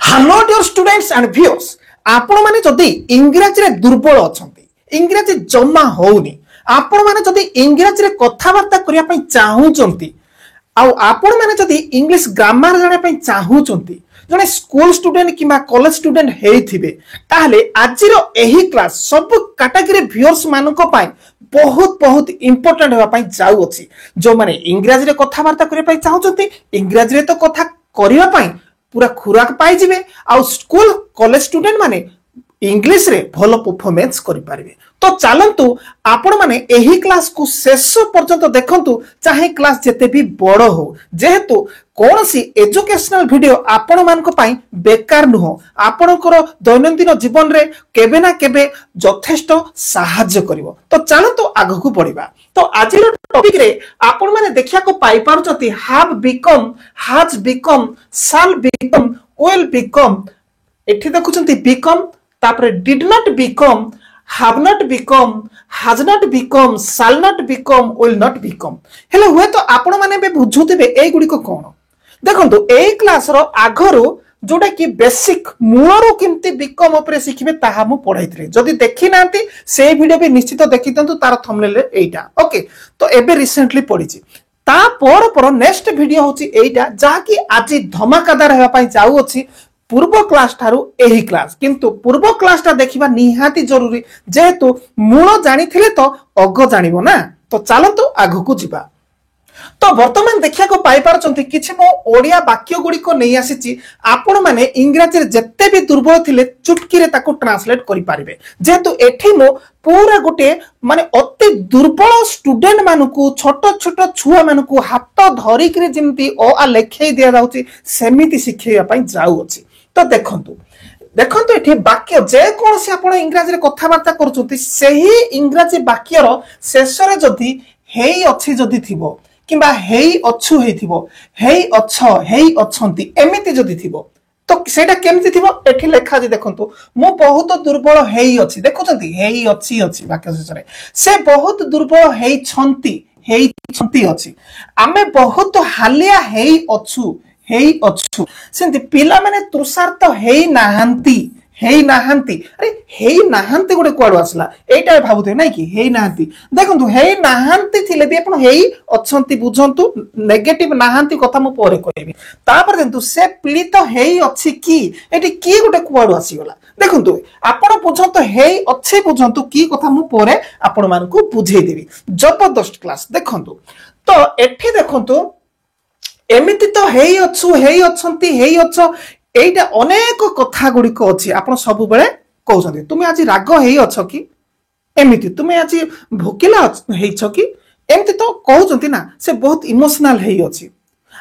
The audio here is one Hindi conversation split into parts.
Hello dear students and viewers आपण माने जदी इंग्रजी रे दुर्बल अछंती इंग्रजी जम्मा होउनी आपण माने जदी इंग्रजी रे कथावार्ता करिया पई चाहूचंती आ आपण माने जदी इंग्लिश ग्रामर जाने पई चाहूचंती जने स्कूल स्टूडेंट किबा कॉलेज स्टूडेंट हेइथिबे ताहले आजिरो एही क्लास सब कैटेगरी व्यूअर्स मानको पई बहुत बहुत इंपोर्टेंट होबा पई जाउ अछि जो माने इंग्रजी रे कथावार्ता करिया पई चाहूचंती इंग्रजी रे तो कथा करिया पई पूरा खुराक पाई जिवे आ स्कूल कॉलेज स्टूडेंट माने इंग्लिश रे भलो परफॉर्मेंस करि पारिबे। तो चलंतु आपण माने एही क्लास को शेष पर्यंत देखंतु चाहे क्लास जेते भी बड़ हो जेहेतु कोनसी एजुकेशनल वीडियो आपण मानको पई बेकार नुहो आपणकर दैनंदिन जीवन रे केबे ना केबे यथेष्ट सहाय्य करिवो। तो चलंतु आगु को बढ़िबा। तो आज टॉपिक रे आपण माने देखिया को पाई पारुचती have become has become shall become will become एठी देखुचंती बिकम तापरे did not become have not become has not become shall not become will not become हेले हुए तो आपण माने बे बुझुथिबे एई गुडी को कोन देखंतु एई क्लास रो आगरो जोटा कि बेसिक मूलरो किमती बिकम ऊपर सिखिबे ताहा मु पढाइथिले जदी देखि नांती से वीडियो भी निश्चित देखितंतु तार थंबनेल एइटा ओके। तो एबे रिसेंटली पढिछि ता पर नेक्स्ट वीडियो होछि एइटा जा कि आज धमाकादार हेबा पई जाउ अछि पूर्व क्लास ठारू एही क्लास किंतु पूर्व क्लास टा देखिबा निहाती जरूरी जेहेतु मूल जानी थिले तो अग जानिबो ना। तो चलंतु आगु को जिबा। तो वर्तमान देखिया को पाई पारचंती किछि मो ओडिया वाक्य गुडी को नै आसीची आपण माने इंग्रजी रे जत्ते भी दुर्बल थिले चुटकी रे ताको ट्रांसलेट करि पारिबे जेहेतु एठी मो पूरा गुटे माने अति दुर्बल स्टूडेंट मानकू छोट छोट छुआ मानकू हाथ धरि के जेंती ओ आ लेखै दिया जाउची सेमिति शिखैया पई जाउ अछि। तो देखंतु देखंतु एठी वाक्य जे कोनसी आपण इंग्रजी रे कथावार्ता करूचंती सेही इंग्रजी वाक्यर शेष रे जदी हेई अछि जदी थिबो किबा हेई अछु हेइथिबो हेई अछ हेई अछंती एमिति जदी थिबो तो सेटा केमति थिबो एठी लेखा जे देखंतु मु बहुत दुर्बल हेई अछि देखुचंती हेई अछि अछि वाक्य शेष रे से बहुत दुर्बल हेई छंती अछि आमे बहुत हालिया हेई अछु हेई अछु सेंति पिला माने तृषार्थ हेई नाहांती अरे हेई नाहांती गोटे कुआडो आसला एटा भाबुते नै कि हेई नाहांती देखंतु हेई नाहांती थिले भी आपण हेई अछंती बुझंतु नेगेटिव नाहांती कथा मु परे कहबी तापर देंतु से पीड़ित हेई अछि की एटी की गोटे कुआडो आसी गला देखंतु आपण बुझंतु हेई अछि बुझंतु की कथा मु परे आपण मानकू बुझेई देबी जबरदस्त क्लास देखंतु। तो एठी देखंतु एमिति तो हेई अछु हेई अछंती हेई अछ एइटा अनेक कथा गुडी को अछि आपण सब बेले कहउछंती तुमे आज राग हेई अछ कि एमिति तुमे आज भोकिला हेई छ कि एमिति तो कहउछंती ना से बहुत इमोशनल हेई अछि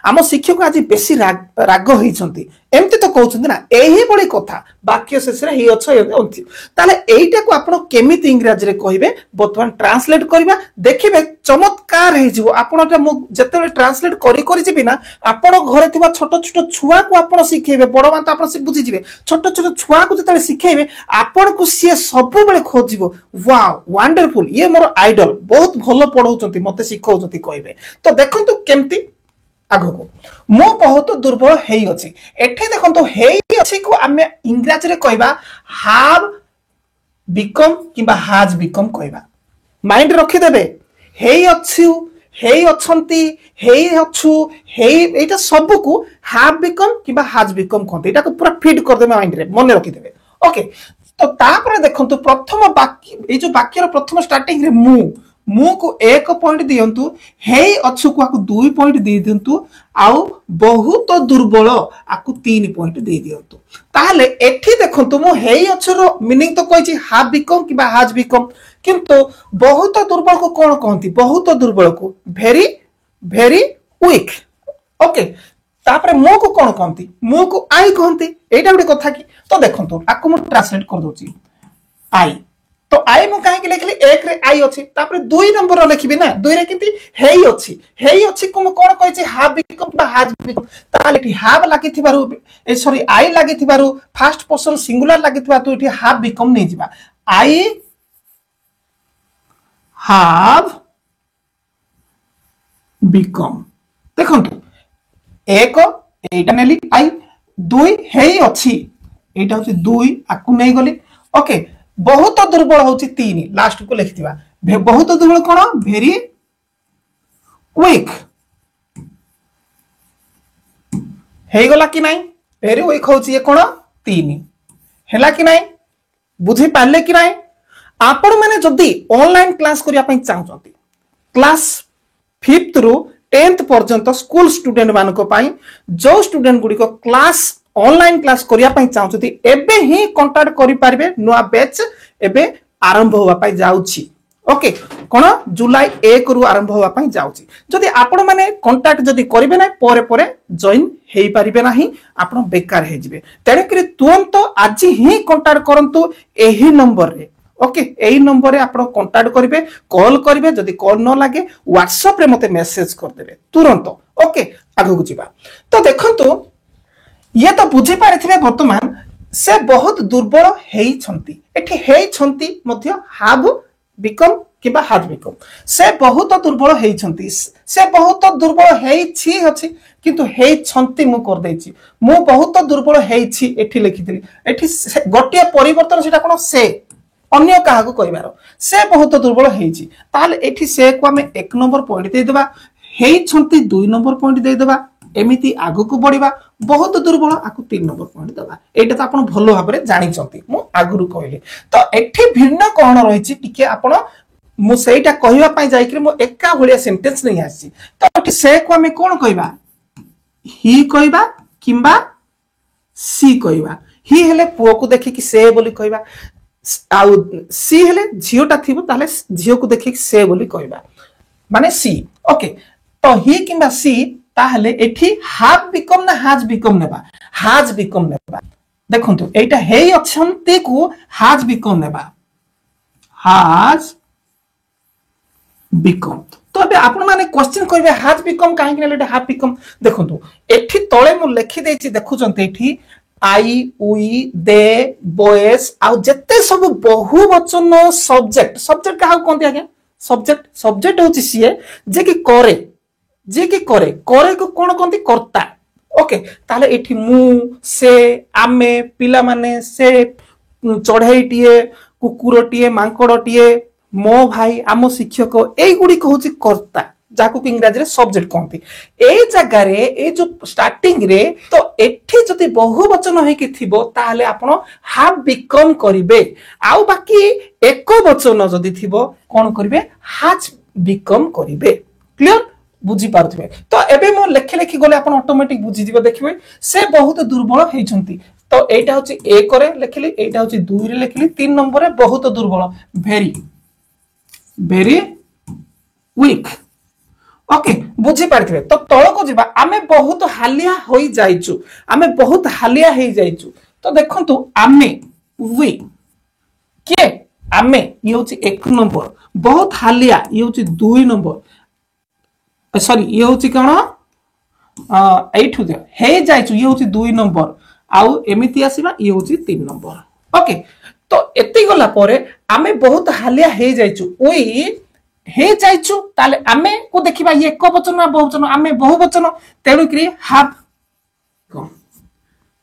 आम शिक्षक आज बेसी राग होइछंती एमती तो कहउछंती ना एही बडी कथा वाक्य शेष रे हेई अछ एंती ताले एइटा को आपण केमिति इंग्रजी रे कहिबे बर्तमान ट्रांसलेट करबा देखिबे चमत्कार हे जिवो आपनटा मु जते ट्रांसलेट करी करी जिबि ना आपण घरे थिबा छोट छोट छुआ को आपण सिखेबे बड़ मान तो आपण से बुझि जिबे छोट छोट छुआ को जते सिखेबे आपण को से सब बेले खोजिबो वाओ वंडरफुल ये मोर आइडल बहुत भलो पढौचंती मते सिखौचंती कहिबे। तो देखंतु केमती आगो को मो बहुत दुर्बल हेई अछि एठे देखंतु हेई अछि को आमे इंग्रजी रे कहबा हैव बिकम किबा हैज बिकम कहबा माइंड रखि देबे हेई अछि हेई अछंती हेई अछु हेई एटा सब को हैव बिकम किबा हैज बिकम कहते एटा को पूरा फीड कर देबे माइंड रे मन रखि देबे ओके। तो तापर देखंतु प्रथम वाक्य ए जो वाक्य रो प्रथम स्टार्टिंग रे मु को 1 पॉइंट दियंतु हेई अछु को आकु 2 पॉइंट दे दियंतु आउ बहुत दुर्बल आकु 3 पॉइंट दे दियंतु ताहले एठी देखंतु मु हेई अछु रो मीनिंग तो कहछि हैव बिकम किबा हैज बिकम किंतु बहुत दुर्बल को कोन कहंती बहुत दुर्बल को वेरी वेरी वीक ओके तापरे मु को कोन कहंती मु को आई कहंती एटा गुटे कथा की। तो देखंतु आकु मु ट्रांसलेट कर दोची आई तो आई मु काहे के लिखली 1 रे आई अछि तापर 2 नंबर रो लिखबी ना 2 रे किंती हेई अछि को कोन कहै छै हैव बिकम बा हैज बिकम ताले एठी हैव लागि थिबारु ए सॉरी आई लागि थिबारु फर्स्ट पर्सन सिंगुलर लागि थिबा तो एठी हैव बिकम नै जिबा आई हैव बिकम देखंतु एक एटा नेली आई दुई हेई अछि एटा होची दुई आकु नै गली ओके बहुत दुर्बल होची तीन लास्ट को लिखिथिबा बहुत दुर्बल कोन वेरी वीक हेई गला कि नाही वेरी वीक होची ये कोन तीन हैला कि नाही बुझी पाले कि नाही आपण माने जदी ऑनलाइन क्लास करिया पई चाहउछंती क्लास 5th रु 10th पर्यंत स्कूल स्टूडेंट मानको पाई जो स्टूडेंट गुडी को क्लास ऑनलाइन क्लास करिया पई चाहउछंती एबे ही कांटेक्ट करि पारबे नुआ बैच एबे आरंभ होवा पई जाउछि ओके कोन जुलाई 1 रु आरंभ होवा पई जाउछि जदी आपण माने कांटेक्ट जदी करिवे ना परे परे जॉइन हेई पारिबे नाही आपण बेकार हे जिवे तेरे कि तुरंत आज ही कांटेक्ट करंतु एही नंबर रे ओके एही नंबर रे आपण कांटेक्ट करिवे कॉल करिवे जदी कॉल न लागे व्हाट्सएप रे मते मेसेज कर देबे तुरंत ओके आगु जिबा तो देखंतु ये तो बुझी पारिथिबे वर्तमान से बहुत दुर्बल हेई छंती एठी हेई छंती मध्य हाव बिकम किबा हाज बिकम से बहुत दुर्बल हेई छंती से बहुत दुर्बल हेई छी अछि किंतु हेई छंती मु कर देछि मु बहुत दुर्बल हेई छी एठी लिखिथिली एठी गोटिया परिवर्तन सेटा कोन से अन्य काहाकू कहबार से बहुत दुर्बल हेई ताले एठी से को हमें 1 नंबर पॉइंट दे देबा हेई छंती 2 नंबर पॉइंट दे देबा एमिति आगु को बढ़िबा बहुत दुर्बल आकु 3 नंबर पॉइंट देबा एटा तो आपण भलो भाबरे जानि छंती मु आगुरु कहले तो एठी भिन्न कोन रहिछि टिके आपण मु सेटा कहिबा पई जाई कि मु एका भलिया सेंटेंस नै आछि तो एठी से को हमें कोन कहबा ही कहबा किंबा सी कहबा ही हेले पुओ को देखि कि से बोली कहबा आउ सी हेले झियोटा थिबो ताले झियो को देखि कि से बोली कहबा माने सी ओके तो ही किंबा सी ताहले एठी हाफ बिकम ना हाज बिकम नेबा हाज बिकम नेबा देखंतु एटा हेई अछंती को हाज बिकम नेबा हाज बिकम तो अबे आपण माने क्वेश्चन करबे हाज बिकम काहे कि नेले हाफ बिकम देखंतु एठी तळे मु लिखि देछि देखुचंते एठी आई उई दे बॉयज आउ जत्ते सब बहुवचन सब्जेक्ट सब्जेक्ट काहा कोनती आगे सब्जेक्ट सब्जेक्ट होछि सीए जे कि करे को कोन कोनती कर्ता ओके ताले एठी मु से आमे पिला माने से चढ़ाईटिए कुकुरटिए मांकड़टिए मो भाई आम शिक्षक एई गुडी कहूची कर्ता जाको इंग्रजी रे सब्जेक्ट कहती ए जगह रे ए जो स्टार्टिंग रे तो एठी जति बहुवचन है कि थिबो ताले आपण हाफ बिकम करिवे आउ बाकी एक वचन जति थिबो कोन करिवे हाज बिकम करिवे क्लियर बुझी पारथबे तो एबे मो लेखि लेखि गले आपण ऑटोमेटिक बुझी दिबे देखिबे से बहुत दुर्बल हेचंती तो एटा होची 1 रे लेखिली एटा होची 2 रे लेखिली 3 नंबर रे बहुत दुर्बल वेरी वेरी वीक ओके बुझी पारथबे तो तळ को जिबा आमे बहुत हालिया होई जाइचु आमे बहुत हालिया हेई जाइचु तो देखंतु आमे वी के आमे ये होची 1 नंबर बहुत हालिया ये होची 2 नंबर सॉरी ये होची कोन 8 हो हे जाइचु ये होची 2 नंबर आउ एमिति आसीबा ये होची 3 नंबर ओके तो एति गला परे आमे बहुत हालिया हे जाइचु ओई हे जाइचु ताले आमे को देखिबा ये एक वचन ना बहुवचन आमे बहुवचन तेनु कि हाफ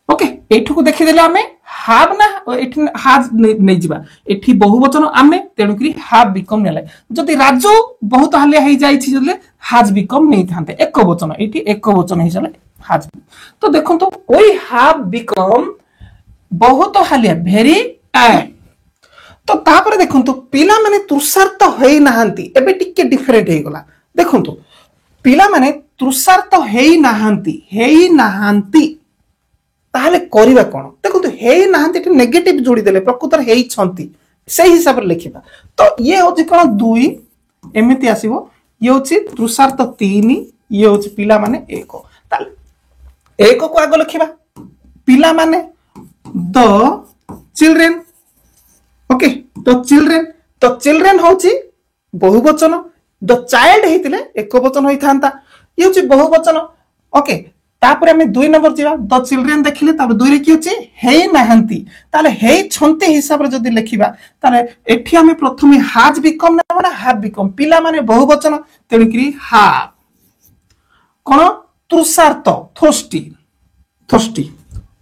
ओके एठु को देखि देले आमे हाफ ना एठी हाज नै जिबा एठी बहुवचन आमे तेनु कि हाफ बिकम नेले जदि राजू बहुत हालिया हे जाइछि जले हाज बिकम नै थांते एक वचन एठी एक वचन हे जले हाज तो देखंतु ओई हाफ बिकम बहुत हालिया वेरी तो तापर देखंतु पिला माने तृषार्थ हेई नाहंती एबे टिके डिफरेंट हे गला देखंतु पिला माने तृषार्थ हेई नाहंती ताहले करिबा कोन देखंतु हेई नाहंती टे नेगेटिव जोड़ी देले प्रकृतर हेई छंती सही हिसाब रे लिखिबा तो ये होची कोन 2 एमिति आसीबो ये होची तृषार्थ 3 ये होची पिला माने 1 ताले 1 को आगो लिखिबा पिला माने द चिल्ड्रेन ओके तो चिल्ड्रेन होची बहुवचन द चाइल्ड हेतिले एक वचन होई थांता ये होची बहुवचन ओके तापर हमें 2 नंबर जीवा द चिल्ड्रेन देखिले तापर 2 रे की होची हेई नाहंती ताले हेई छंते हिसाब रे जदी लिखिबा ताले एठी हमें प्रथमे हाज बिकम ना माने हाफ बिकम पिला माने बहुवचन तेनु कि हाफ कोन तृषार्थ थोस्टी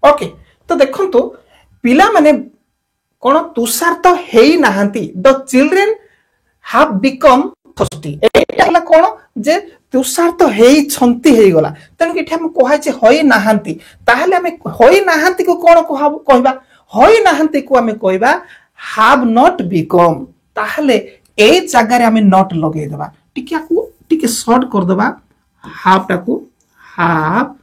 ओके तो देखंतु पिला माने कोन तुषार तो हेई नाहंती the children have become thirsty एटा कोन जे तुषार तो हेई छंती हेई गला तन कि हम कहै छै होई नाहंती ताहले हम होई नाहंती को कोन कहबा होई नाहंती को हम कहबा हैव नॉट बिकम ताहले ए जगह रे हम नॉट लगे देबा टिके शॉर्ट कर देबा हाफ टाकू हाफ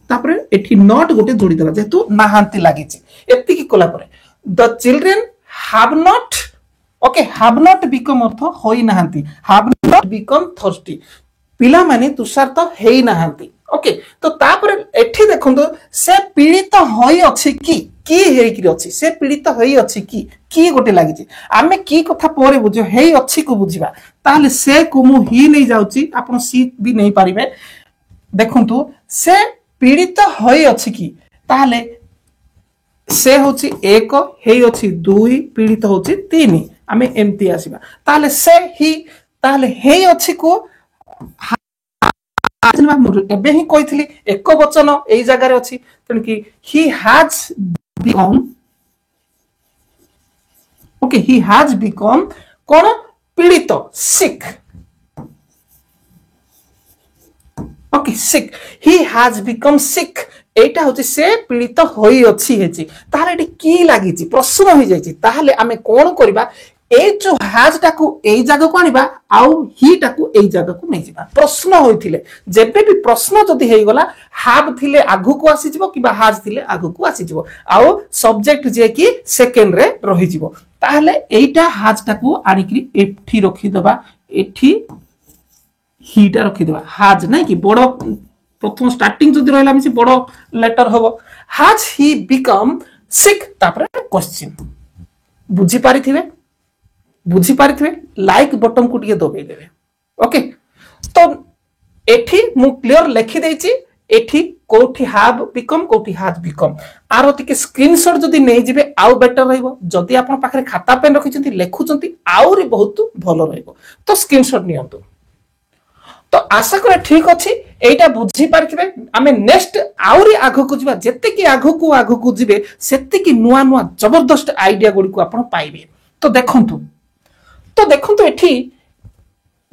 तापरे एठी नॉट गोटे जोड़ी देबा जेतु नाहंती लागि छि एति की कोला परे the children have not okay have not become अर्थ होई नाहंती हैव नॉट बिकम थर्स्टी पिला माने तुषार तो हेई नाहंती ओके तो तापरे एठी देखंतो से पीड़ित होई अछि की हेई कि अछि से पीड़ित होई अछि की गोटे लागि छि आमे की कथा पोरे बुझो हेई अछि को बुझिबा ताले से को मु ही नै जाउची आपण सी भी नै पारिबे देखंतो से पीड़ित होई अछि की ताले से होची एक हेई अछि दुई पीड़ित होची तीन आमे एमती आसीबा ताले से ही ताले हेई अछि को एबे ही कहितली एक वचन एई जगह रे अछि तन कि he has become okay he has become कोन पीड़ित sick okay sick he has become sick एटा होची से पीड़ित होई अछि हेची ताले एटी की लागि छि प्रश्न होई जाय छि ताले आमे कोन करबा ए जो हैज टाकू एई जगह को आनिबा आउ ही टाकू एई जगह को नै जिबा प्रश्न होइथिले जेबे भी प्रश्न जदी हेई गला हैव थिले आगु को आसी जिवो किबा हैज थिले आगु को आसी जिवो आउ सब्जेक्ट जे कि सेकंड रे रहि जिवो ताले एइटा हैज टाकू आनिकरी एठी रखि दबा एठी हीटा रखि दबा हैज नै कि बडो प्रथम स्टार्टिंग जदी रहला मिसी बडो लेटर हबो हैज ही बिकम सिक तापर क्वेश्चन बुझी पारिथिबे लाइक बटन को टिके दबे देबे ओके तो एठी मु क्लियर लिखि देछि एठी कोठी हैव बिकम कोठी हैज बिकम आरो टिके स्क्रीनशॉट जदी नै जिबे आउ बेटर रहइबो जदी आपण पाखरे खाता पेन रखिचंती लेखुचंती आउरी बहुत भलो रहइबो तो स्क्रीनशॉट नियंतु तो आशा करे ठीक अछि एटा बुझी पारिथिबे आमे नेक्स्ट आउरी आगो को जिबा जत्ते की आगो को जिबे सेत्ते की नुआ जबरदस्त आईडिया गुडी को आपण पाइबे तो देखंतु एठी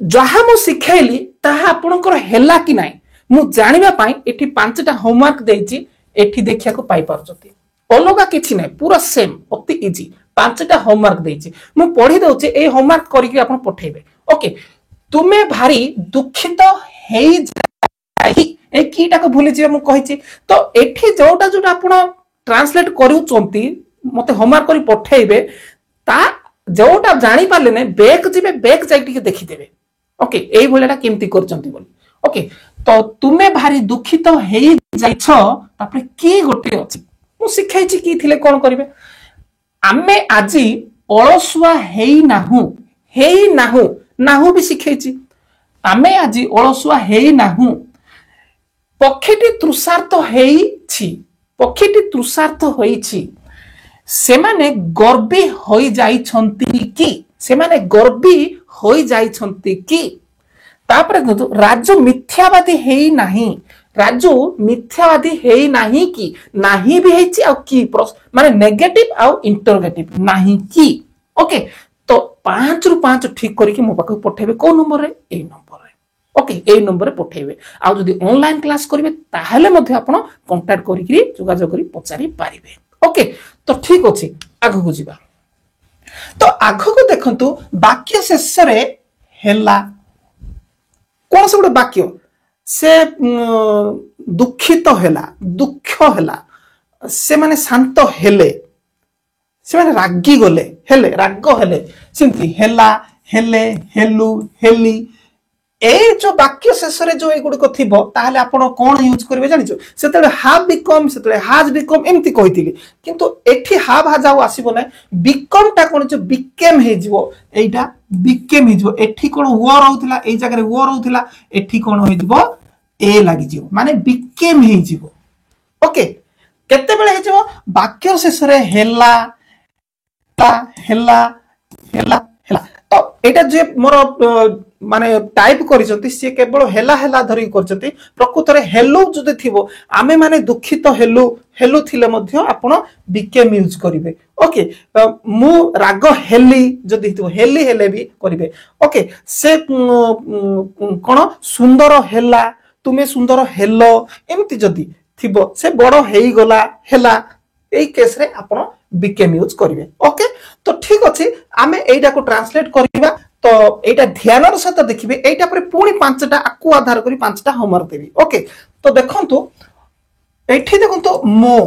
जहा मु सिखाइली ताहा आपनकर हेला कि नाही मु जानिबा पाई एठी पांचटा होमवर्क देछि एठी देखिया को पाई परजती अलगा किछि नाही पूरा सेम अति इजी पांचटा होमवर्क देछि मु पढी दउछि ए होमवर्क करि कि आपण पठेबे ओके तुमे भारी दुखित हेई जाई ए कीटा को भूली जे मु कहिछि तो एठी जोटा आपण ट्रांसलेट करूचंती मते होमवर्क करि पठेबे ता जोटा जानि पाले ने बैक जिबे बैक जाई टिके देखि देबे ओके एई भलेटा केमती करचंती बोली ओके तो तुमे भारी दुखित हेई जाइछ तापरे की गोटे अछि मु सिखाइ छि की थिले कोन करिवे आमे आजी अलसुआ हेई नाहु भी सिखाइ छि आमे आजी अलसुआ हेई नाहु पक्षीटी तृषार्त होई छि सेमाने गर्वी होई जाइछंती कि तापरे राजू मिथ्यावादी हेई नाही कि नाही भी हेछि आ कि माने नेगेटिव आ इंटरोगेटिव नाही कि ओके तो 5 रु 5 ठीक करिकि मो पाखु पठेबे को नंबर रे ए नंबर रे ओके ए नंबर रे पठेबे आ जदी ऑनलाइन क्लास करिवे ताहले मध्ये आपण कांटेक्ट करिकि जोगाजोग करि पचारि पारिबे ओके तो ठीक अछि आगु को जिबा तो आगु को देखंतु वाक्य शेष रे हेला कोन से गोटे वाक्य से दुखित हेला दुख हेला से माने शांत हेले से माने रागी गले हेले राग हेले सिंती हेला हेले हेलु हेली ए जो वाक्य शेष रे जो एगुडी को थिबो ताहले आपण कोन यूज करबे जानिछो सेतले हैव बिकम सेतले हैज बिकम एम्ति कहितिली किंतु एठी हैव हैज आउ आसीबो नै बिकम टा कोन जो बिकेम हे जिवो एटा बिकेम हे जिवो एठी कोन वो रहउतला ए जगह रे वो रहउतला एठी कोन होई जिवो ए लागि जिवो माने बिकेम हे जिवो ओके केते बेले हे जिवो वाक्य शेष रे हेला हेला हेला हेला तो एटा जे मोर माने टाइप करिसंती से केवल हेला हेला धरि करचंती प्रकृत रे हेलो जदि थिबो आमे माने दुखित हेलो हेलो थिले मध्य आपण बिकेम यूज करिवे ओके मु राग हेली जदि थिबो हेली हेले भी करिवे ओके से कोन सुंदर हेला तुमे सुंदर हेलो एमति जदि थिबो से बड़ हेई गला हेला एई केस रे आपण बिकेम यूज करिवे ओके तो ठीक अछि आमे एइडा को ट्रांसलेट करिवा तो एटा ध्यानर सहित देखिबे एटा पर पुणी पांचटा आकु आधार करी पांचटा होमवर्क देबी ओके तो देखंतु एठी देखंतु मो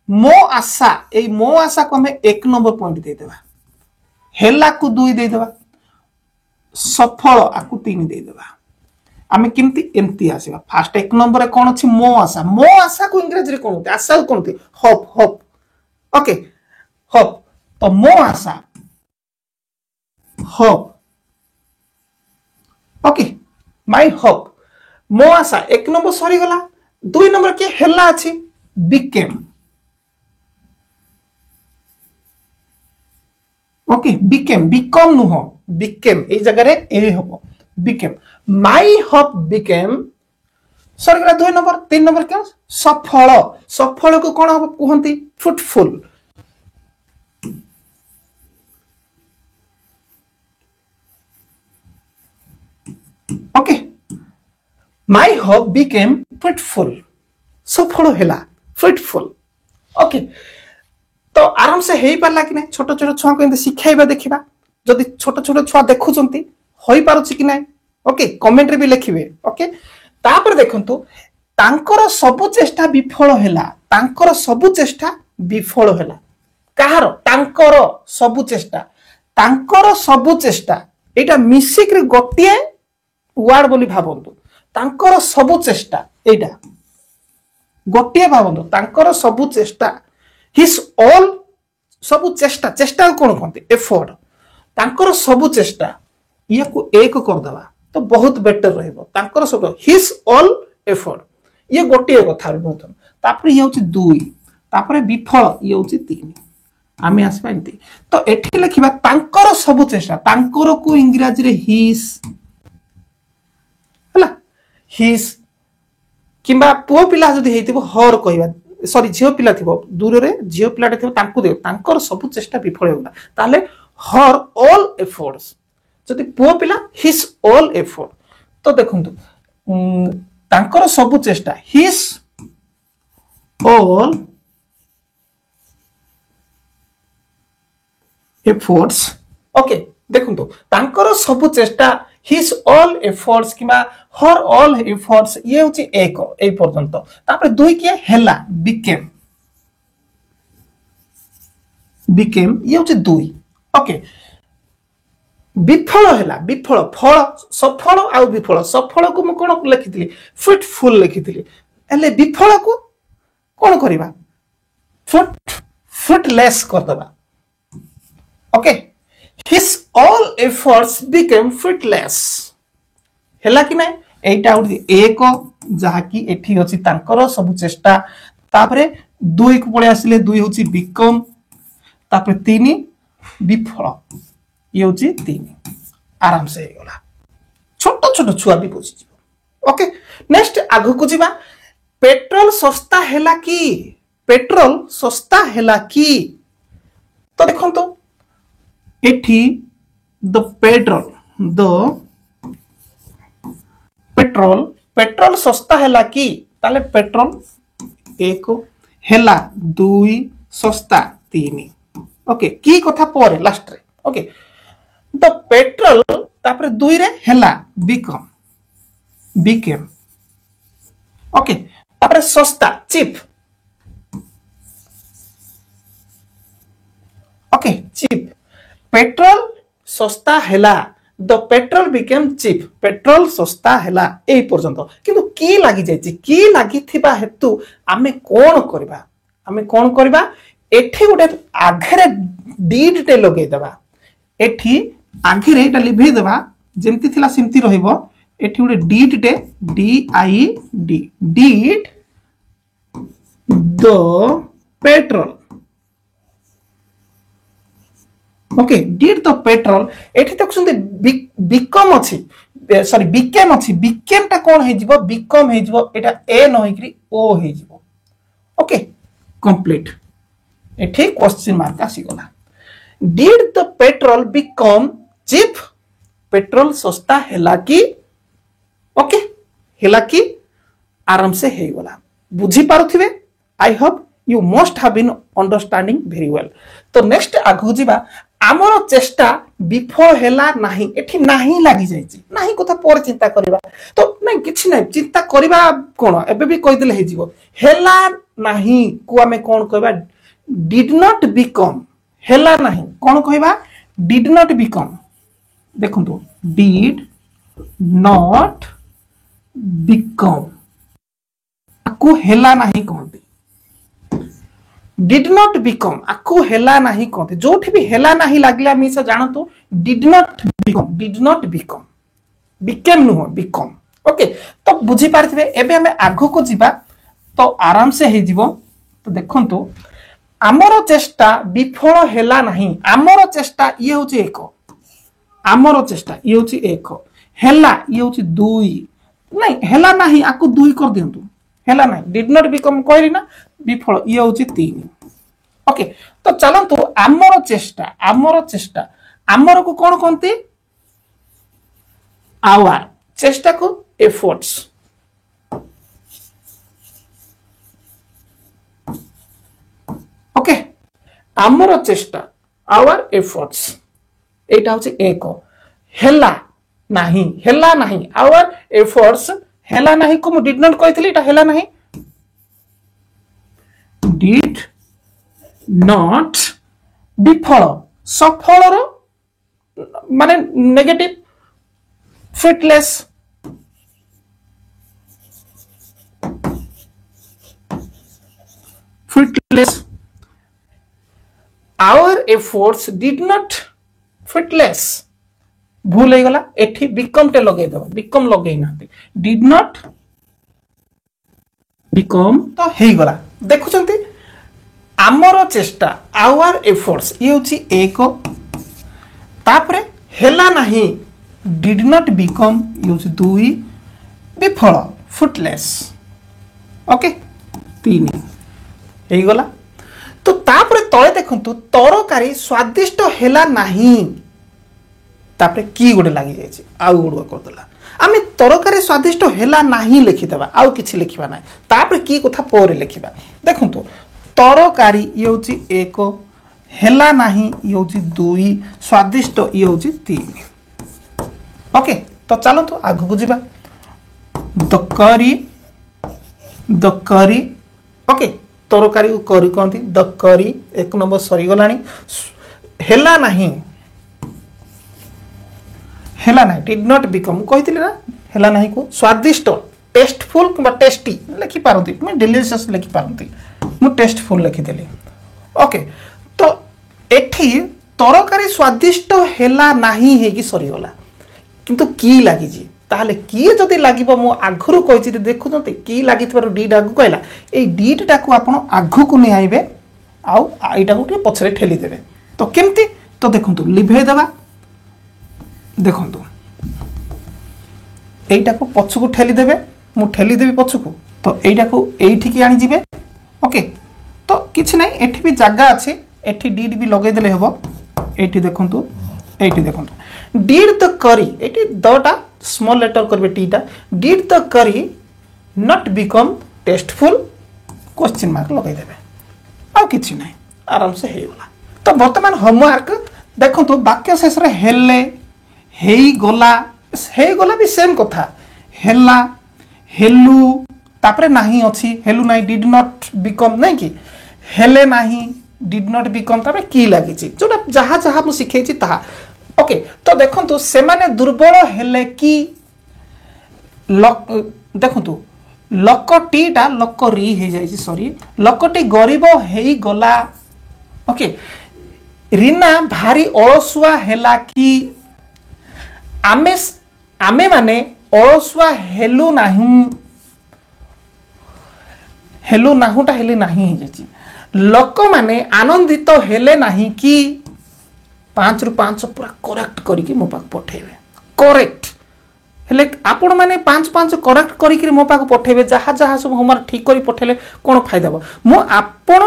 मो आशा ए मो आशा को हमें 1 नंबर पॉइंट दे देबा हेला को 2 दे देबा सफल आकु 3 दे देबा आमे किमती एमती आसीबा फास्ट 1 नंबर रे कोन अछि मो आशा को इंग्लिश रे कोन होते आशा कोन होते होप होप ओके होप तो मो आशा होप ओके माय होप मो आशा 1 नंबर सरी गला 2 नंबर के हेला अछि बिकेम ओके बिकेम बिकम नु हो बिकेम ए जगह रे ए हो बिकेम माय होप बिकेम सरी गला 2 नंबर 3 नंबर के सफल सफल को कोन हो कहंती fruitful okay my hope became fruitful सफल हेला फ्रूटफुल ओके तो आराम से हेई पारला कि नहीं छोट छोट छुआ को एंते सिखाइबा देखिबा जदि छोट छोट छुआ देखुचंती होई पारुछि कि नहीं ओके कमेंट रे भी लिखिबे ओके तापर देखंतु तांकर सब चेष्टा विफल हेला तांकर सब चेष्टा विफल हेला काहार तांकर सब चेष्टा एटा मिसिक रे गोटिए वार्ड बोली भाबंतु तांकर सब चेष्टा एटा गोटिए भाबंतु तांकर सब चेष्टा हिज ऑल सब चेष्टा चेष्टा कोन कहते एफर्ट तांकर सब चेष्टा ये को एक कर दबा तो बहुत बेटर रहबो तांकर सब हिज ऑल एफर्ट ये गोटिए कथा बोलथन तापर ये होची 2 तापर विफल ये होची 3 आमे आसबा एंती तो एठी लिखिबा तांकर सब चेष्टा तांकर को इंग्रजी रे हिज हला हिज किंबा पो पिला जदी हेतिबो हर कहबा सॉरी झियो पिला थिबो दूर रे झियो पिलाटे थिबो तांकु दे तांकर सब चेष्टा विफल होगा ताले हर ऑल एफर्ट्स जदी पो पिला हिज ऑल एफर्ट तो देखंतु तांकर सब चेष्टा हिज ऑल एफर्ट्स ओके देखंतु तांकर सब चेष्टा हिज ऑल एफर्ट्स किमा हर ऑल एफर्ट्स ये होची एक ए पर्यंत तापर 2 के हेला बिकेम ये होची 2 ओके विफल हेला विफल फल सफल आ विफल सफल को म कोन लिखितली फ्रूटफुल लिखितली एले विफल को कोन करबा फ्रूटलेस कर दबा okay his all efforts became fruitless हेला कि नै एटा एक जहा कि एठी अछि तांकर सब चेष्टा तापरे 2 को पळे आसिले 2 होछि बिकम तापरे 3 विफल ये होछि 3 आराम से हे गला छोट छोट छुआ भी बुझि ओके नेक्स्ट आगु को जिबा पेट्रोल सस्ता हेला कि तो देखंतो एठी द पेट्रोल सस्ता हेला कि ताले पेट्रोल 1 हेला 2 सस्ता 3 ओके की कथा पर लास्ट रे ओके द पेट्रोल तापर 2 रे हेला बिकेम ओके तापर सस्ता चीप ओके चीप पेट्रोल सस्ता हेला the petrol became cheap petrol सस्ता हेला ए पर्यंत किंतु की लागि जायछि की लागि थिबा हेतु आमे कोन करबा एठी गोटे आघरे डीड टे लगे देबा एठी आघरे एटा लिभे देबा जेमति थिला सिमति रहिबो एठी गोटे डीड टे D I D did the petrol okay did the petrol एठी तक सुनते बिकम अछि सॉरी बिकेम अच्छी बिकेम टा कौन हो बिकम हो एटा ए न होइकरी ओ हो ओके कंप्लीट एठी क्वेश्चन मार्क आसी गला did the petrol become cheap petrol सस्ता हैला कि ओके हैला कि आराम से हे गला बुझी पारुथिबे I hope you must have been understanding very well तो नेक्स्ट आगु जीवा आमर चेष्टा विफल हैला नाही एठी नाही लागि जायछि नाही कथा पर चिंता करबा तो नै किछि नै चिंता करबा कोन एबे भी कहि देले हे जीवो हैला नाही को हमें कोन कहबा डिड नॉट बिकम हैला नाही कोन कहबा डिड नॉट बिकम देखंतु डिड नॉट बिकम आकु हैला नाही कहंती डिड नॉट बिकम आकु हैला नाही कहते जोठी भी हैला नाही लागला मिसा जानतो डिड नॉट बिकम बिकेम नु बिकम ओके तो बुझी पारथिबे एबे हमें आगो को जीवा तो आराम से हे जीवो तो देखंतो आमर चेष्टा विफल हैला नाही आमर चेष्टा ये होची एक आमर चेष्टा ये होची एक हैला ये होची दुई नहीं हैला नाही आकु दुई कर दियंतु हैला नाही डिड नॉट बिकम कहली ना विफल ये होची 3 ओके तो चलंतु आमर चेष्टा आमर को कोन कोनती आवर चेष्टा को एफर्ट्स ओके आमर चेष्टा आवर एफर्ट्स एटा होची एक हैला नाही आवर एफर्ट्स हैला नाही को डिड नॉट कहथली एटा हैला नाही डिड नॉट विफल सफल माने negative fruitless our efforts did not fruitless भूल हो गला एठी बिकम टे लगे दबा बिकम लगे ना डिड नॉट बिकम तो हे गला देखु चलती आमर चेष्टा आवर एफर्ट्स ये होची एक तापरे हैला नाही डिड नॉट बिकम ये होची दुई विफल फ्रुटलेस ओके 3 हे गला तो तापरे तळे देखंतु तरकारी स्वादिष्ट हैला नाही तापरे की गोटे लागि जायछि आउ गोडवा कर देला आमे तरकारी स्वादिष्ट हैला नाही लिखि देबा आउ किछि लिखिबा नै तापरे की कथा पर लिखिबा देखंतु तरकारी ये होची एक हैला नाही ये होची 2 स्वादिष्ट ये होची 3 ओके तो चलो तो आगु को जीवा दकरी ओके तरकारी को करी कहती दकरी 1 नंबर सरी गलानी हैला नाही डिड नॉट बिकम कहितले ना हैला नाही को स्वादिष्ट टेस्टफुल किबा टेस्टी लिखि पारंती मैं डिलीशियस लिखि पारंती मु टेस्टफुल लिखि देली ओके तो एठी तरकारी स्वादिष्ट हैला नाही हे कि सरी गला किंतु की लागि जी ताले की जदी लागिबो मु आघरु कहिछि देखु जंते की लागिथबार डीड आगु कहला ए डीड टाको आपण आघु को नै आइबे आउ एटा को पछरे ठेली देबे तो केमती तो देखंतु लिभे देबा देखंतु एटा को पछ को ठेली देबे मु ठेली देबी पछ को तो एटा को एठी की आनी जिबे ओके तो किछ नै एठी भी जगह अछि एठी डीड भी लगे देले हेबो एठी देखंतु डिड द करी एठी दटा स्मॉल लेटर करबे टीटा डिड द करी not become tasteful question mark लगे देबे आ किछ नै आराम से हे गला तो वर्तमान होमवर्क देखंतु वाक्य शेष रे हेले हेई गला भी सेम कथा हेला हेलु तापरे नाही अछि हेलु नाही डिड नॉट बिकम नै कि हेले नाही डिड नॉट बिकम तापरे की लागि छि जोटा जहा जहा मु सिखै छि ताहा ओके तो देखंतु से माने दुर्बल हेले कि देखंतु लकटीटा लकरी हे जाय छि सॉरी लकटी गरीब हेई गला ओके रीना भारी अलसुआ हेला कि आमे माने अलसुआ हेलु नाहुटा हेले नाही हे जाय लोक माने आनंदित हेले नाही कि 5 रु 5 पूरा करेक्ट करिके मो पाक पठेबे करेक्ट हेले आपण माने 5 करेक्ट करिक मो पाक पठेबे जहा जहा सब होमवर्क ठीक करी पठेले कोन फायदा हो मो आपण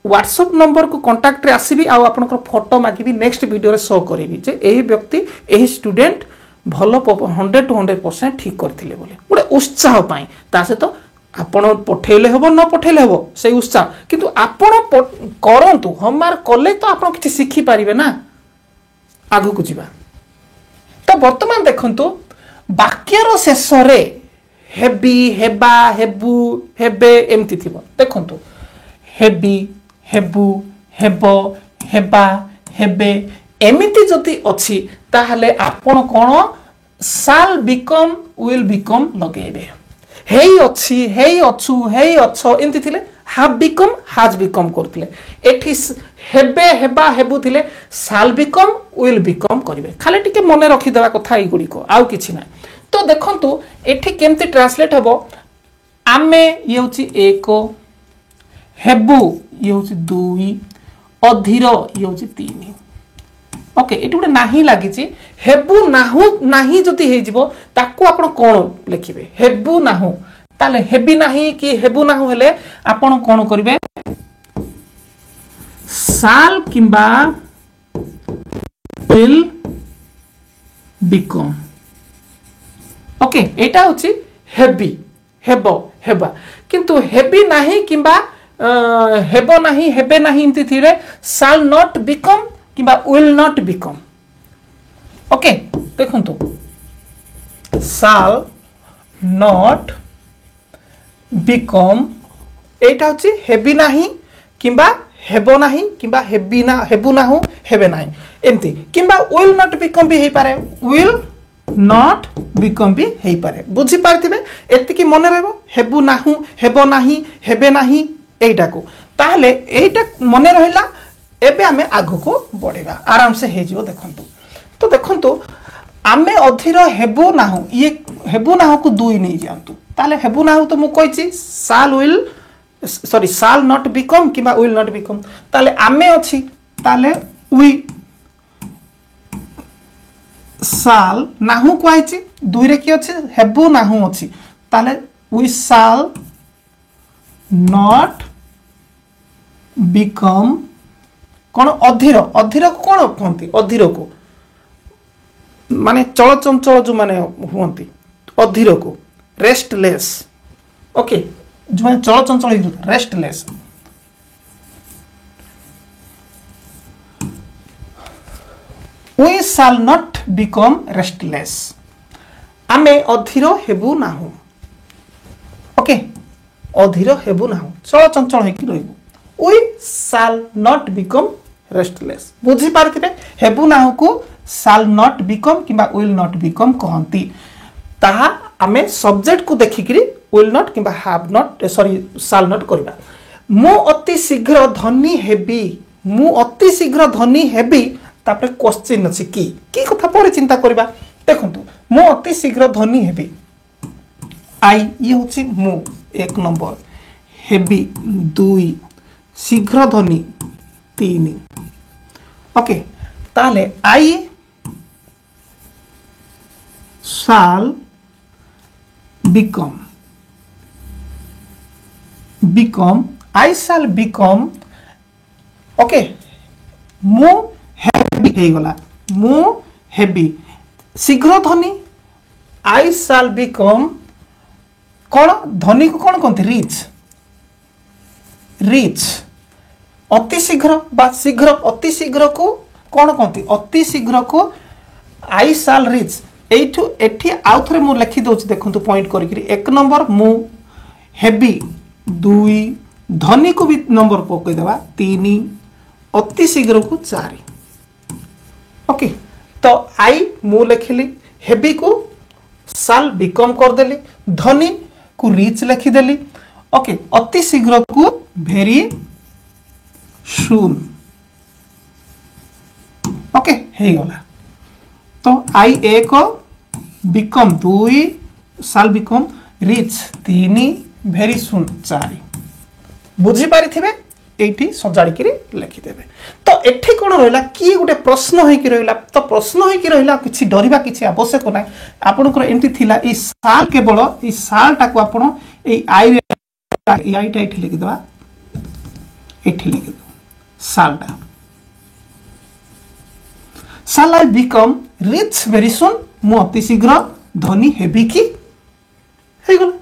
व्हाट्सएप नंबर को कांटेक्ट रे आसीबी आ आपण फोटो मागिबी नेक्स्ट वीडियो रे शो करिवि जे एही व्यक्ति एही स्टूडेंट भलो 100 to 100% ठीक करथिले बोले गोटे उत्साह पाई ता से तो आपण पठेले हबो न पठेले हबो से उत्साह किंतु आपण करंतु होमवर्क कले तो आपण किछि सिखि पारिबे ना आगु को जिबा तो वर्तमान देखंतु वाक्यर शेष रे हेबी हेबा हेबु हेबे एमति थिबो देखंतु हेबी हेबु हेबो हेबा हेबे एमिति जति अछि ताहले आपण कोन शाल बिकम विल बिकम लगेबे हेई अछि हेई अछु हेई अच्छो एमति थिले हैव बिकम हैज बिकम करथिले एठी हेबे हेबा हेबु थिले शाल बिकम विल बिकम करिवे खाली टिके मने रखि देबा कथा ई गुडी को आउ किछि ना तो देखंतु एठी केमति ट्रांसलेट हबो आमे ये होछि एक हेबु ये होछि 2 अधीर ये होछि 3 ओके एटी गोटे नाही लागिछि हेबु नाहु नाही जति हे जिवो ताको आपण कोन लिखिबे हेबु नाहु ताले हेबी नाही कि हेबु नाहु हेले आपण कोन करिवे शाल किंबा विल बिकम ओके एटा होछि हेबी हेबो हेबा किंतु हेबी नाही किंबा हेबो नाही हेबे नाही इंति थिले शाल नॉट बिकम किंबा विल नॉट बिकम ओके देखंतु शाल नॉट बिकम एटा होछि हेबी नाही किंबा हेबो नाही किंबा हेबी ना हेबु नाहु हेबे नाही एमति किंबा विल नॉट बिकम भी हे पारे विल नॉट बिकम भी हे पारे बुझी पारथिबे एति की मने रहबो हेबु नाहु हेबो नाही हेबे नाही एटा को ताहले एटा मने रहिला एबे आमे आगो को बढ़ेगा आराम से हे जिवो देखंतु तो देखंतु आमे अधीर हेबु नाहु ये हेबु नाहु को 2 नै जानतु ताले हेबु नाहु तो मु कहिछि shall will sorry shall not become किबा विल नॉट बिकम ताले आमे अछि ताले वी शाल नाहु को आइछि 2 रे की अछि हेबु नाहु अछि ताले वी शाल नॉट बिकम कौन अधीर अधीर को कौन कहती अधीर को माने चल चंचल जो माने हुंती अधीर को रेस्टलेस ओके जो माने चल चंचल restless we shall not become restless आमे अधीर हेबु नाहु ओके अधीर हेबु नाहु चल चंचल हेकि रहबु we shall not become restless बुझी पारथिबे हेबु नाहु को शाल नॉट बिकम किबा विल नॉट बिकम कहंती ताहा आमे सब्जेक्ट को देखिकरी विल नॉट किबा have not sorry shall not करबा मु अति शीघ्र धनी हेबी मु अति शीघ्र धनी हेबी तापर क्वेश्चन अछि की कथा पर चिंता करबा देखंतु मु अति शीघ्र धनी हेबी आई ये होछि मु 1 नंबर हेबी 2 शीघ्र धनी 3 ओके ताले I shall become I shall become okay मु हेबी हे गला मु हेबी शीघ्र धनी आई शाल बिकम कौन धनी को कौन कहते रिच अति शीघ्र बा शीघ्र अति शीघ्र को कौन कहते अति शीघ्र को आई शाल रिच एठू एठी आउ थरे मु लिखि दोछ देखंतु पॉइंट करिकरी 1 नंबर मु हेबी 2 धनी को भी नंबर पकई देबा 3 अति शीघ्र को 4 ओके तो आई मु लिखिली हेबी को शाल बिकम कर देली धनी को रिच लिखि देली ओके अति शीघ्र को वेरी सून ओके हे गला तो आई 1 बिकम 2 शाल बिकम रिच 3 वेरी सून 4 बुझी पारिथिबे एठी सजाड़ी लिखिदेवे। तो एठी कौन रहा कि गोटे प्रश्न होइकी रहिला, तो प्रश्न होइकी रहिला किछि डरिबा किछि आवश्यक नाही। आपनकर एंटी थिला ई साल केवल ई साल टाको आपण ए आई टा एठी लिखि देबा, एठी लिखि दो सालटा। साल I become rich very soon, मु अति शीघ्र धनी हेबी कि हे गला।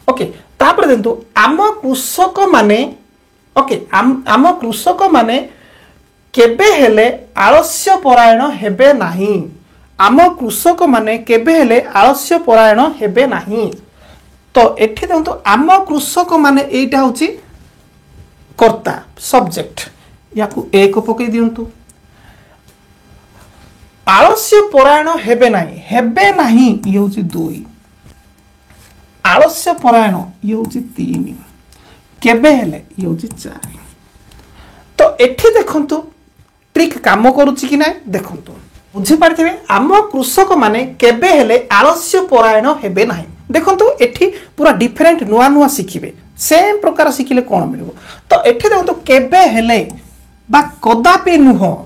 ओके तापर देखो आम कृषक माने, ओके आम कृषक माने केबे हेले आलस्य परायण हेबे नाही। आम कृषक माने केबे हेले आलस्य परायण हेबे नाही। तो एठी देखो आम कृषक माने एटा होची कर्ता सब्जेक्ट, याकू एक पकई दियंतु। आलस्य परायण हेबे नाही, हेबे नाही ये होची 2, आलस्य परायण ये होची 3, केबे हेले ये होची 4। तो एठी देखंतु ट्रिक काम करूची कि नाही देखंतु, बुझी पारथिबे। आम कृषक माने केबे हेले आलस्य परायण हेबे नाही। देखंतु एठी पूरा डिफरेंट नुआ नुआ शिखिबे, सेम प्रकार शिखिले कोन मिलबो। तो एठी देखंतु केबे हेले बा कदापि नुह,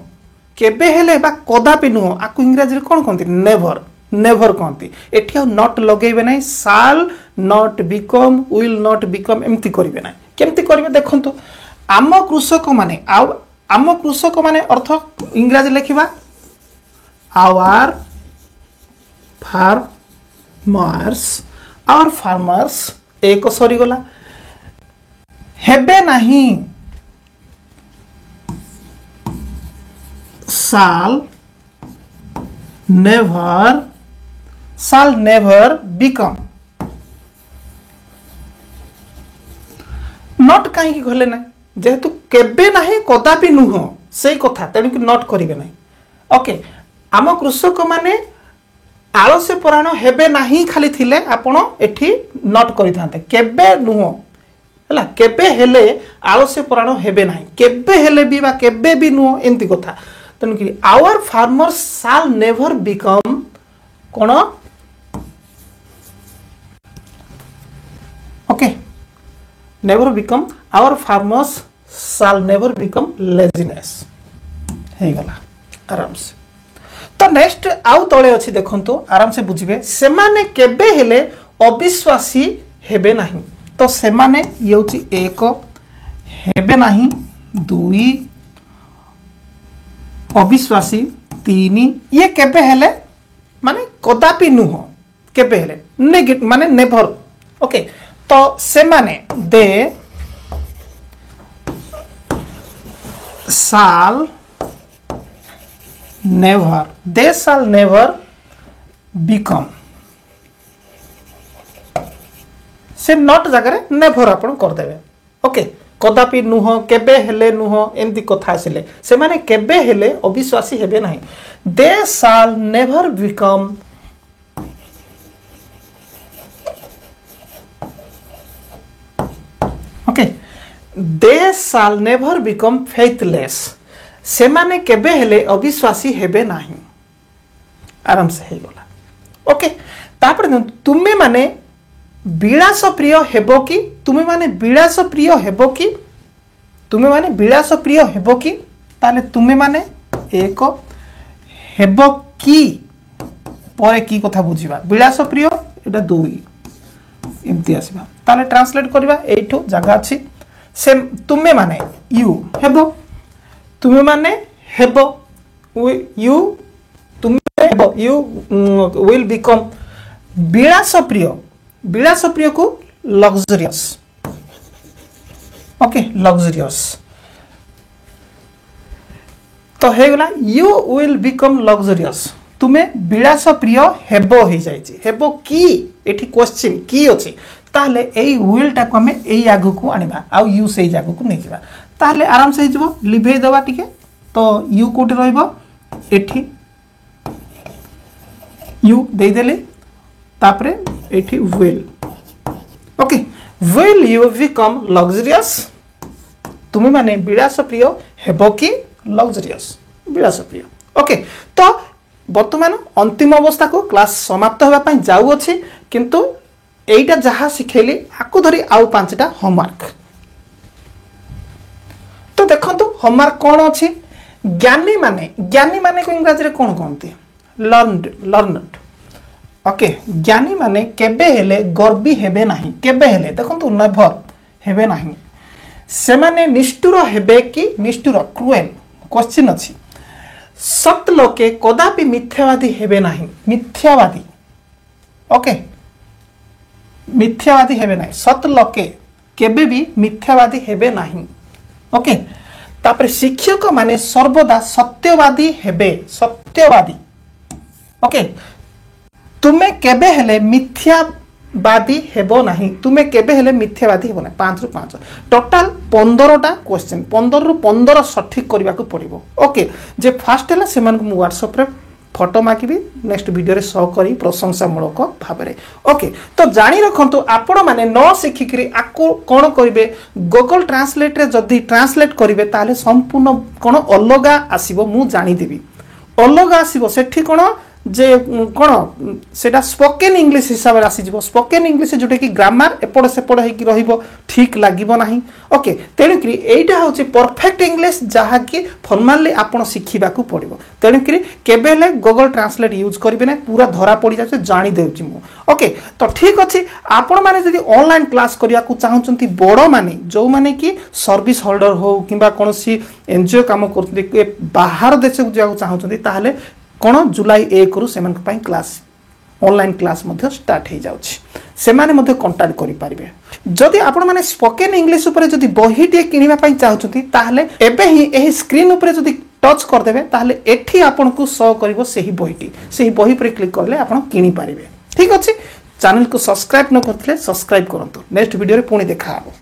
केबे हेले बा कदापि नुह आकु इंग्रजी रे कोन कहंती नेवर, नेवर कहती। एठी नॉट लगेबे नाही, साल not become, will not become एमती करिवे नाही। केमती करिवे देखंतु, आम कृषक माने आम कृषक माने अर्थ इंग्रजी लिखिबा आवर फार्मर्स, आवर फार्मर्स एक सरी गला। हेबे नाही shall never become। नॉट कहीं गले ना, जेहेतु केबे नाही कदापि नुह से कथा, तेणु कि नॉट करिवे नाही। ओके आम कृषक माने आलस्य परायण हेबे नाही खाली थिले आपण एठी नॉट करिथांते, केबे नुह हला, केबे हेले आलस्य परायण हेबे नाही, केबे हेले भी बा केबे भी नुह एंती कथा। तेणु कि our farmers shall never become कोन, okay never become, our farmers shall never become laziness हे गला आराम से। तो नेक्स्ट आउ तळे अछि देखंतु, आराम से बुझिबे। सेमाने केबे हेले अविश्वासी हेबे नाही। तो सेमाने ये होची 1, हेबे नाही 2, अविश्वासी 3, ये केबे हेले माने कदापि नुह, केबे हेले नेगेटिव माने नेभर। ओके तो सेमाने दे शाल नेवर, दे शाल नेवर बिकम, से नॉट जगह नेभर आपण कर देबे। ओके कदापि नुह, केबे हेले नुह एमती कथा आसिले से माने केबे हेले अविश्वासी हेबे नाही। They shall never become, okay they shall never become faithless, से माने केबे हेले अविश्वासी हेबे नाही। आराम से हे गला। ओके तापर तुमे माने विलास प्रिय हेबो कि, तुमे माने विलास प्रिय हेबो कि, तुमे माने विलास प्रिय हेबो कि, ताले तुमे माने 1 हेबो कि परे की कथा बुझिबा, विलास प्रिय एटा 2 एमती आसीबा। ताले ट्रांसलेट करबा, एठो जगह अछि से तुमे माने यू हेबो, तुमे माने हेबो यू, तुमे हेबो यू विल बिकम। विलास प्रिय को लग्जरियस, ओके लग्जरियस। तो हे गला यू विल बिकम लग्जरियस, तुमे विलास प्रिय हेबो हो जाइछि। हेबो की एठी क्वेश्चन की अछि, ताले एई विल टा को हमें एई आगु को आनिबा, आ यू सेई जागु को नै जिबा, ताले आराम से हिजबो। लिभेई दबा टिके, तो यू कोटे रहइबो एठी, यू देई देले, तापरे एठी will. Okay will you become luxurious, तुमे माने विलास प्रिय हेबो कि लग्जरियस, विलास प्रिय। ओके तो वर्तमान अंतिम अवस्था को क्लास समाप्त होगा पई जाउ अछि, किंतु एइटा जहा सिखेली आकु धरी आउ 5टा होमवर्क। तो देखंतु होमवर्क कौन अछि ज्ञानी माने को इंग्रजी रे कौन कहते लर्नड ओके ज्ञानी माने केबे हेले गर्वी हेबे नाही केबे हेले देखंतु नेभर हेबे नाही से माने निष्ठुर हेबे कि निष्ठुर क्रुएल क्वेश्चन अछि सत लोके कदापि मिथ्यावादी हेबे नाही मिथ्यावादी ओके मिथ्यावादी हेबे नाही सत लोके केबे भी मिथ्यावादी हेबे नाही ओके तापर शिक्षक माने सर्वदा सत्यवादी हेबे सत्यवादी ओके तुमे केबे हेले मिथ्यावादी हेबो नाही तुमे केबे हेले मिथ्यावादी हेबो नाही 5 रु 5 टोटल 15टा क्वेश्चन 15 रु 15 सठिक करबा को पड़िबो ओके जे फर्स्ट हेला सेमान को व्हाट्सएप रे फोटो मागिबी नेक्स्ट वीडियो रे शो करी प्रशंसामूलक भाबरे ओके तो जानी रखंतु आपण माने न शिखिकरी आको कोन करिवे गूगल ट्रांसलेट रे जदी ट्रांसलेट करिवे ताले संपूर्ण कोन अलगा आसीबो मु जानि देबी अलगा आसीबो सेठी कोन जे कोन सेटा स्पोकन इंग्लिश हिसाब रे आसी जिवो स्पोकन इंग्लिश जोटे कि ग्रामर एपड सेपड हे कि रहिबो ठीक लागिबो नाही ओके तेनु कि एटा होची परफेक्ट इंग्लिश जहा कि फॉर्मली आपण सिखिबा को पड़िबो तेनु कि केबेले गूगल ट्रांसलेट यूज करिबे ना पूरा धरा पड़ी जाचे जानि देउची मु ओके तो ठीक अछि आपण माने जदी ऑनलाइन क्लास करिया को चाहउचंती बडो माने जो माने कि सर्विस होल्डर हो किबा कोनसी एनजीओ काम करथि बाहर देश को जाउ चाहउचंती ताहले कोन जुलाई 1 रु सेमान पई क्लास ऑनलाइन क्लास मध्ये स्टार्ट हे जाउछि सेमाने मध्ये कांटेक्ट करि पारिबे जदि आपण माने स्पोकन इंग्लिश ऊपर जदि बहिटे किनिबा पई चाहउछथि ताहले एबे ही एही स्क्रीन ऊपर जदि टच कर देबे ताहले एठी आपण को शो करिवो सेही बही पर क्लिक करले आपण किनि पारिबे ठीक अछि चैनल को सब्सक्राइब न करथले सब्सक्राइब करंतु नेक्स्ट वीडियो रे पुणी देखा आबो।